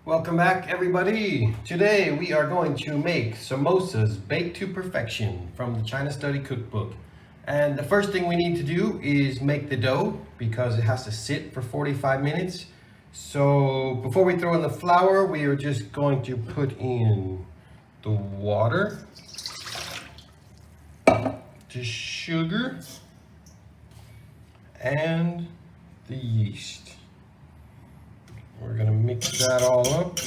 Welcome back, everybody. Today we are going to make samosas baked to perfection from the China Study Cookbook. And the first thing we need to do is make the dough because it has to sit for 45 minutes. So before we throw in the flour, we are just going to put in the water, the sugar, and the yeast. We're gonna mix that all up.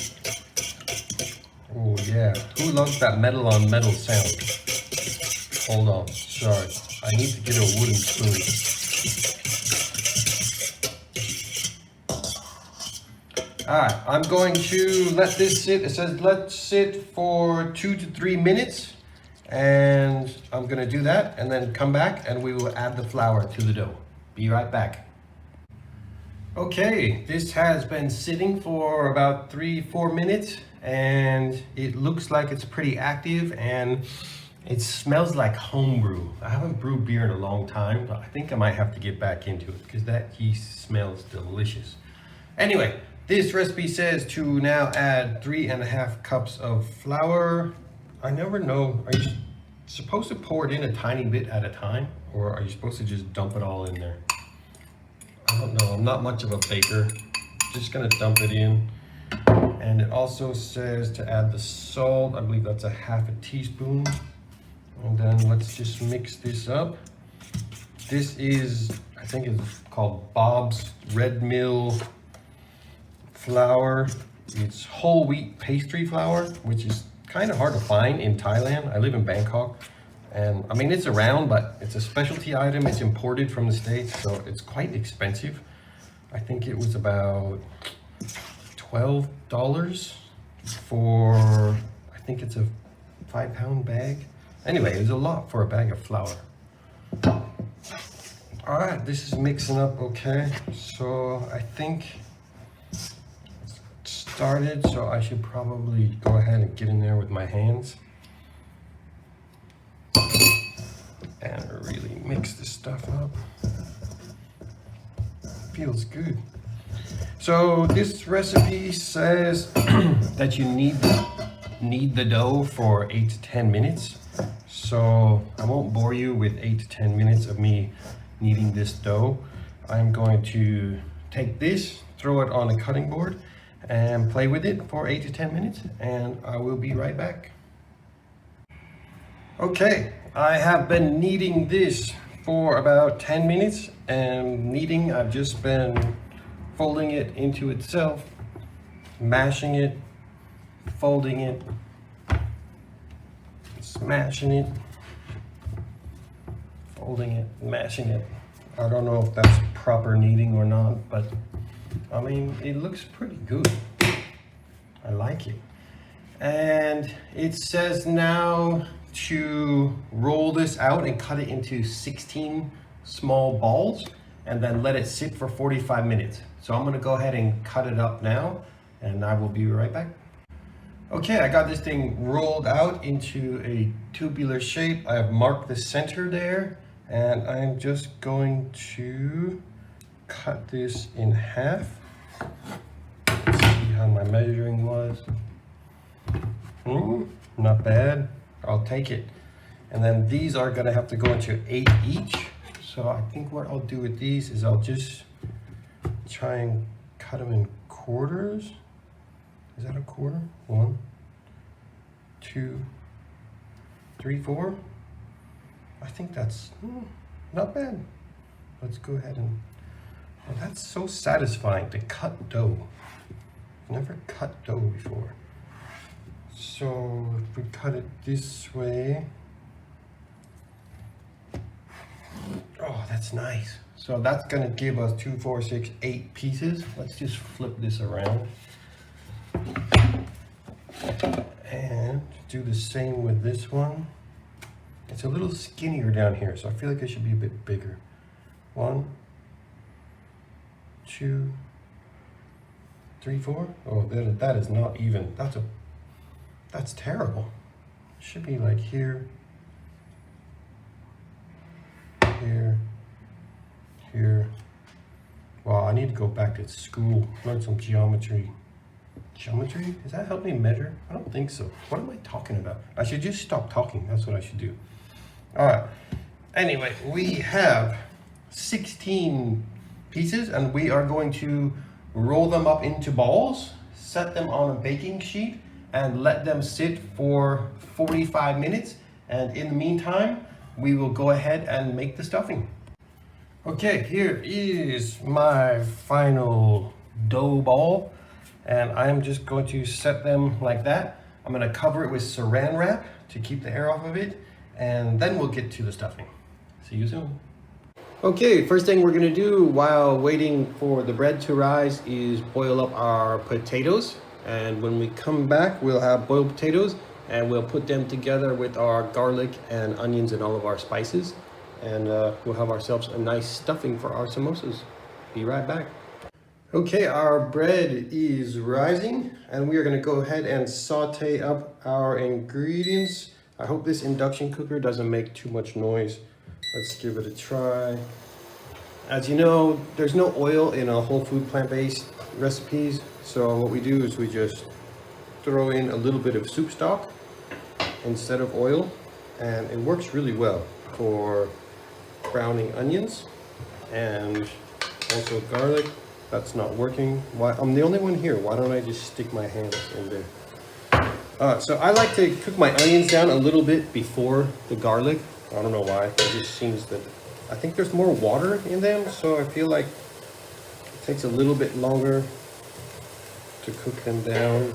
Oh yeah, who loves that metal on metal sound? Hold on, sorry. I need to get a wooden spoon. Alright, I'm going to let this sit. It says let sit for 2 to 3 minutes. And I'm gonna do that and then come back and we will add the flour to the dough. Be right back. Okay, this has been sitting for about 3-4 minutes and it looks like it's pretty active and it smells like homebrew. I haven't brewed beer in a long time, but I think I might have to get back into it because that yeast smells delicious. Anyway, this recipe says to now add 3.5 cups of flour. I never know, are you supposed to pour it in a tiny bit at a time or are you supposed to just dump it all in there? I don't know, I'm not much of a baker. Just gonna dump it in. And it also says to add the salt. I believe that's a 1/2 teaspoon. And then let's just mix this up. This is, I think it's called Bob's Red Mill flour. It's whole wheat pastry flour, which is kind of hard to find in Thailand. I live in Bangkok. And I mean, it's around, but it's a specialty item. It's imported from the States, so it's quite expensive. I think it was about $12 for, I think it's a 5-pound bag. Anyway, it's a lot for a bag of flour. All right, this is mixing up okay. So I think it's started, so I should probably go ahead and get in there with my hands. And really mix this stuff up. Feels good. So this recipe says that you knead the dough for 8 to 10 minutes. So I won't bore you with 8 to 10 minutes of me kneading this dough. I'm going to take this, throw it on a cutting board, and play with it for 8 to 10 minutes, and I will be right back. Okay, I have been kneading this for about 10 minutes, and kneading, I've just been folding it into itself, mashing it, folding it, smashing it, folding it, mashing it. I don't know if that's proper kneading or not, but I mean, it looks pretty good. I like it. And it says now to roll this out and cut it into 16 small balls and then let it sit for 45 minutes. So I'm gonna go ahead and cut it up now and I will be right back. Okay, I got this thing rolled out into a tubular shape. I have marked the center there and I'm just going to cut this in half. Let's see how my measuring was. Not bad. I'll take it. And then these are gonna have to go into 8 each. So I think what I'll do with these is I'll just try and cut them in quarters. Is that a quarter? 1, 2, 3, 4. I think that's not bad. Let's go ahead and, oh, that's so satisfying to cut dough. I've never cut dough before. So if we cut it this way, oh, that's nice. So that's gonna give us 2, 4, 6, 8 pieces. Let's just flip this around. And do the same with this one. It's a little skinnier down here, so I feel like it should be a bit bigger. 1, 2, 3, 4. Oh, that is not even. That's terrible. It should be like here, here, here. Wow, I need to go back to school, learn some geometry. Geometry? Does that help me measure? I don't think so. What am I talking about? I should just stop talking. That's what I should do. All right. Anyway, we have 16 pieces and we are going to roll them up into balls, set them on a baking sheet, and let them sit for 45 minutes. And in the meantime, we will go ahead and make the stuffing. Okay, here is my final dough ball, and I'm just going to set them like that. I'm going to cover it with saran wrap to keep the air off of it, and then we'll get to the stuffing. See you soon. Okay, first thing we're going to do while waiting for the bread to rise is boil up our potatoes. And when we come back, we'll have boiled potatoes and we'll put them together with our garlic and onions and all of our spices. And we'll have ourselves a nice stuffing for our samosas. Be right back. Okay, our bread is rising and we are going to go ahead and saute up our ingredients. I hope this induction cooker doesn't make too much noise. Let's give it a try. As you know, there's no oil in a whole food plant-based recipes. So what we do is we just throw in a little bit of soup stock instead of oil. And it works really well for browning onions and also garlic. That's not working. Why? I'm the only one here. Why don't I just stick my hands in there? So I like to cook my onions down a little bit before the garlic. I don't know why. It just seems that I think there's more water in them, so I feel like it takes a little bit longer to cook them down.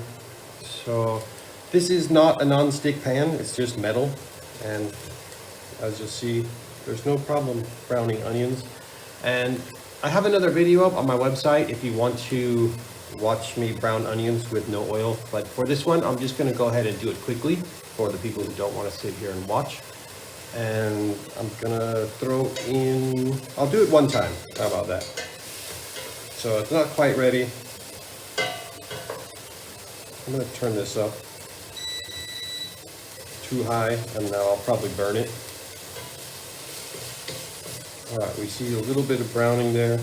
So this is not a non-stick pan, it's just metal, and as you'll see, there's no problem browning onions. And I have another video up on my website if you want to watch me brown onions with no oil, but for this one I'm just going to go ahead and do it quickly for the people who don't want to sit here and watch. And I'm gonna throw in, I'll do it one time, how about that? So it's not quite ready. I'm gonna turn this up too high and now I'll probably burn it. All right, we see a little bit of browning there.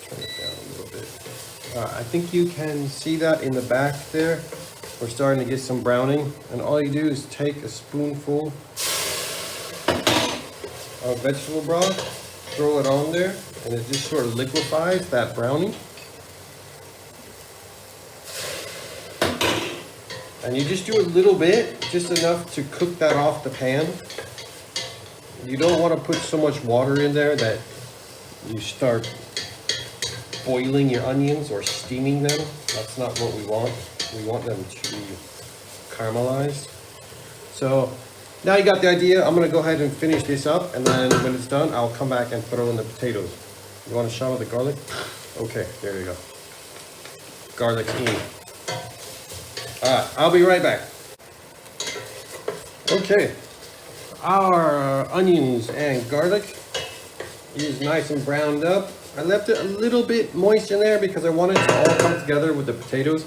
Turn it down a little bit. All right, I think you can see that in the back there. We're starting to get some browning, and all you do is take a spoonful of vegetable broth, throw it on there, and it just sort of liquefies that browning. And you just do a little bit, just enough to cook that off the pan. You don't want to put so much water in there that you start boiling your onions or steaming them. That's not what we want. We want them to be caramelized. So now you got the idea. I'm gonna go ahead and finish this up, and then when it's done, I'll come back and throw in the potatoes. You want a shot of the garlic? Okay, there you go. Garlic in. All right, I'll be right back. Okay, our onions and garlic is nice and browned up. I left it a little bit moist in there because I wanted it to all come together with the potatoes.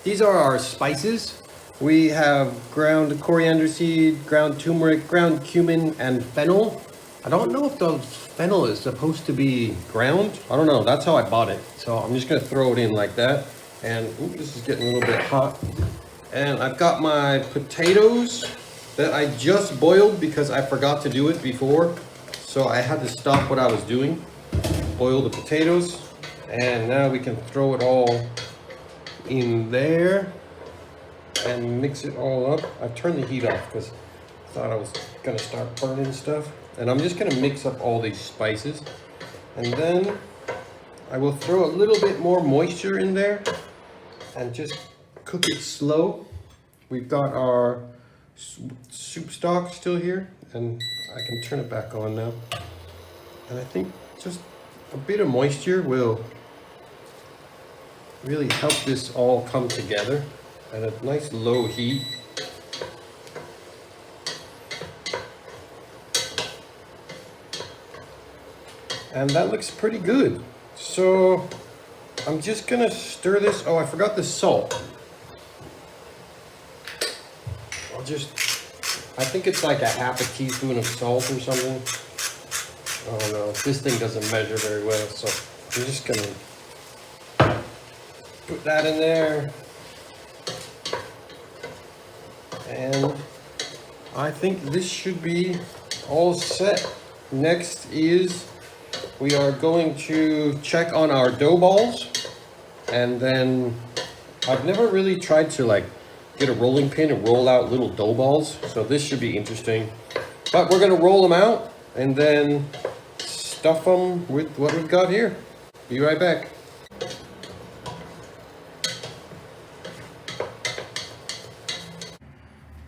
These are our spices. We have ground coriander seed, ground turmeric, ground cumin, and fennel. I don't know if the fennel is supposed to be ground. I don't know, that's how I bought it. So I'm just gonna throw it in like that. And ooh, this is getting a little bit hot. And I've got my potatoes that I just boiled because I forgot to do it before. So I had to stop what I was doing, boil the potatoes, and now we can throw it all in there and mix it all up. I've turned the heat off because I thought I was gonna start burning stuff. And I'm just gonna mix up all these spices. And then I will throw a little bit more moisture in there and just cook it slow. We've got our soup stock still here, and I can turn it back on now. And I think just a bit of moisture will really help this all come together at a nice low heat. And that looks pretty good. So I'm just gonna stir this. Oh, I forgot the salt. I think it's like a half a teaspoon of salt or something. I don't know, this thing doesn't measure very well, so I'm just gonna Put that in there. And I think this should be all set. Next is we are going to check on our dough balls. And then I've never really tried to like get a rolling pin and roll out little dough balls. So this should be interesting. But we're gonna roll them out and then stuff them with what we've got here. Be right back.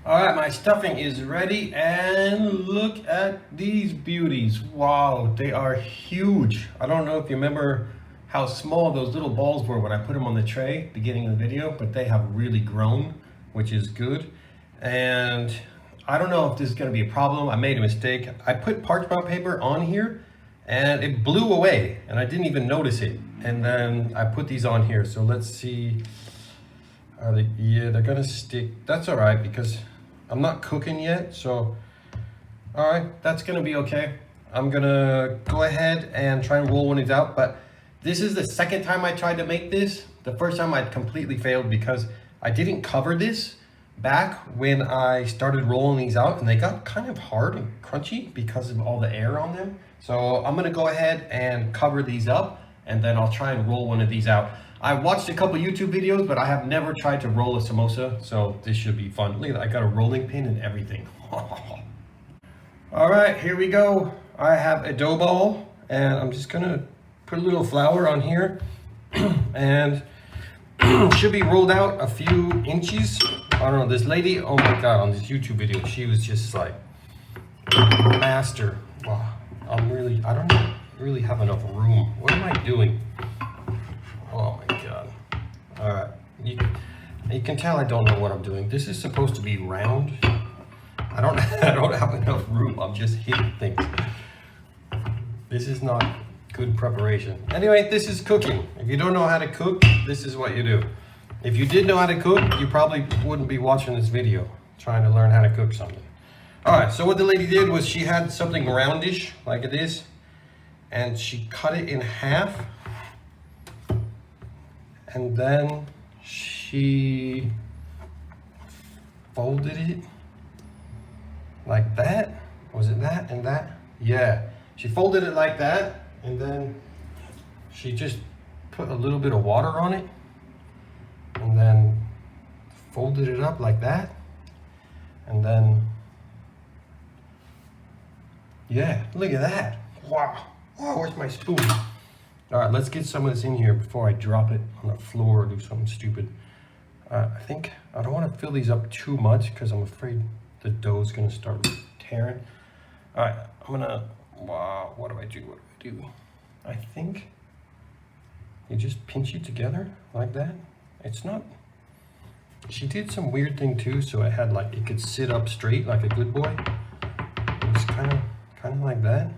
All right, my stuffing is ready, and look at these beauties. Wow, they are huge. I don't know if you remember how small those little balls were when I put them on the tray beginning of the video, but they have really grown, which is good. And I don't know if this is gonna be a problem. I made a mistake. I put parchment paper on here and it blew away and I didn't even notice it. And then I put these on here. So let's see. Are they, yeah, they're gonna stick. That's all right because I'm not cooking yet. So, all right, that's gonna be okay. I'm gonna go ahead and try and roll one of these out. But this is the second time I tried to make this. The first time I completely failed because I didn't cover this back when I started rolling these out, and they got kind of hard and crunchy because of all the air on them. So I'm gonna go ahead and cover these up, and then I'll try and roll one of these out. I watched a couple YouTube videos, but I have never tried to roll a samosa, so this should be fun. Look at that, I got a rolling pin and everything. All right, here we go. I have a dough ball, and I'm just gonna put a little flour on here, and should be rolled out a few inches. I don't know, this lady, oh my God, on this YouTube video, she was just like, master. Wow, I don't really have enough room. What am I doing? Oh my God. All right, you can tell I don't know what I'm doing. This is supposed to be round. I don't have enough room. I'm just hitting things. This is not good preparation. Anyway, this is cooking. If you don't know how to cook, this is what you do. If you did know how to cook, you probably wouldn't be watching this video, trying to learn how to cook something. All right, so what the lady did was she had something roundish like this, and she cut it in half. And then she folded it like that. Was it that and that? Yeah, she folded it like that, and then she just put a little bit of water on it, and then folded it up like that, and then, yeah, look at that. Wow, wow, where's my spoon? All right, let's get some of this in here before I drop it on the floor or do something stupid. I think I don't want to fill these up too much because I'm afraid the dough's gonna start tearing. All right, I'm gonna, wow, what do I do? I think you just pinch it together like that. It's not, she did some weird thing too, so it had like, it could sit up straight like a good boy. It's kind of like that.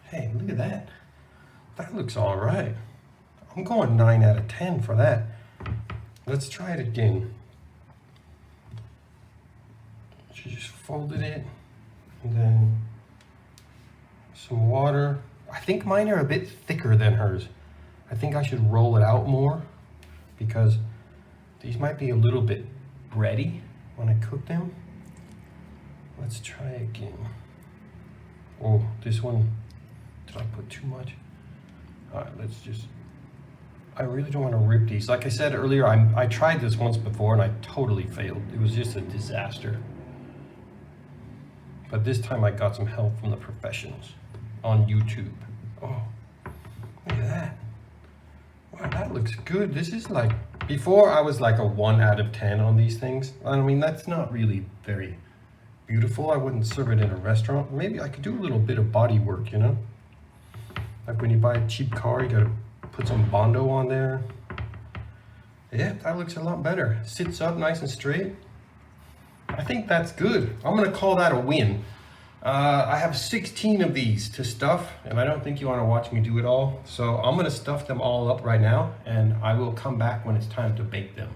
Hey, look at that. That looks all right. I'm going 9 out of 10 for that. Let's try it again. She just folded it, and then some water. I think mine are a bit thicker than hers. I think I should roll it out more because these might be a little bit bready when I cook them. Let's try again. Oh, this one, did I put too much? All right, let's just, I really don't want to rip these. Like I said earlier, I tried this once before and I totally failed. It was just a disaster. But this time I got some help from the professionals on YouTube. Oh, look at that. Wow, that looks good. This is like, before I was like a 1 out of 10 on these things. I mean, that's not really very beautiful. I wouldn't serve it in a restaurant. Maybe I could do a little bit of body work, you know? Like when you buy a cheap car, you gotta put some Bondo on there. Yeah, that looks a lot better. Sits up nice and straight. I think that's good. I'm gonna call that a win. I have 16 of these to stuff, and I don't think you wanna watch me do it all. So I'm gonna stuff them all up right now, and I will come back when it's time to bake them.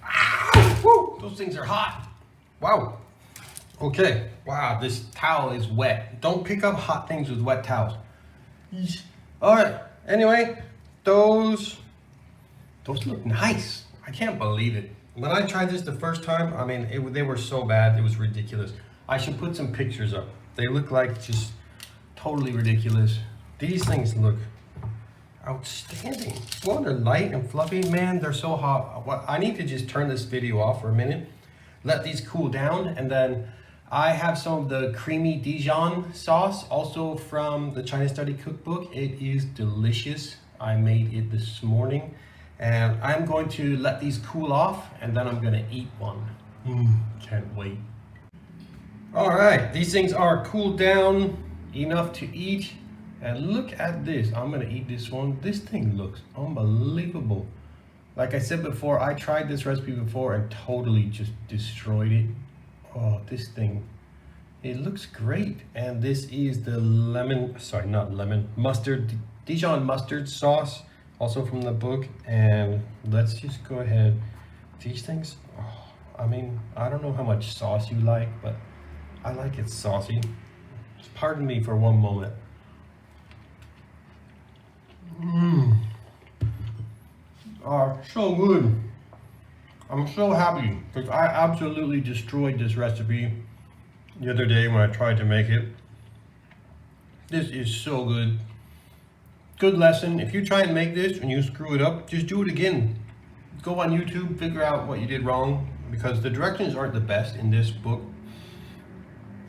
Ow! Woo! Those things are hot. Wow. Okay, wow, this towel is wet. Don't pick up hot things with wet towels. All right, anyway, those look nice. I can't believe it. When I tried this the first time, I mean, they were so bad, it was ridiculous. I should put some pictures up. They look like just totally ridiculous. These things look outstanding. Well, they're light and fluffy. Man, they're so hot. Well, I need to just turn this video off for a minute, let these cool down, and then I have some of the creamy Dijon sauce, also from the China Study Cookbook. It is delicious. I made it this morning, and I'm going to let these cool off, and then I'm gonna eat one. Can't wait. All right, these things are cooled down enough to eat. And look at this. I'm gonna eat this one. This thing looks unbelievable. Like I said before, I tried this recipe before and totally just destroyed it. Oh, this thing, it looks great. And this is the mustard, Dijon mustard sauce, also from the book. And let's just go ahead. These things, I mean, I don't know how much sauce you like, but I like it saucy. Pardon me for one moment. Are so good. I'm so happy because I absolutely destroyed this recipe the other day when I tried to make it. This is so good. Good lesson. If you try and make this and you screw it up, just do it again. Go on YouTube, figure out what you did wrong, because the directions aren't the best in this book.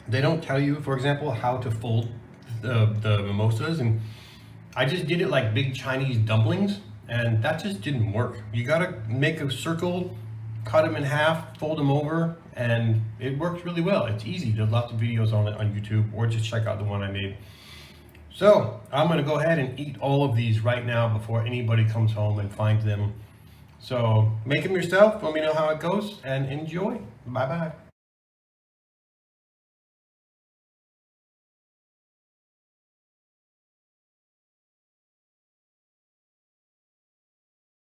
They don't tell you, for example, how to fold the mimosas, and I just did it like big Chinese dumplings, and that just didn't work. You gotta make a circle, cut them in half, fold them over, and it works really well. It's easy. There's lots of videos on it on YouTube, or just check out the one I made. So I'm gonna go ahead and eat all of these right now before anybody comes home and finds them. So make them yourself, let me know how it goes, and enjoy. Bye-bye.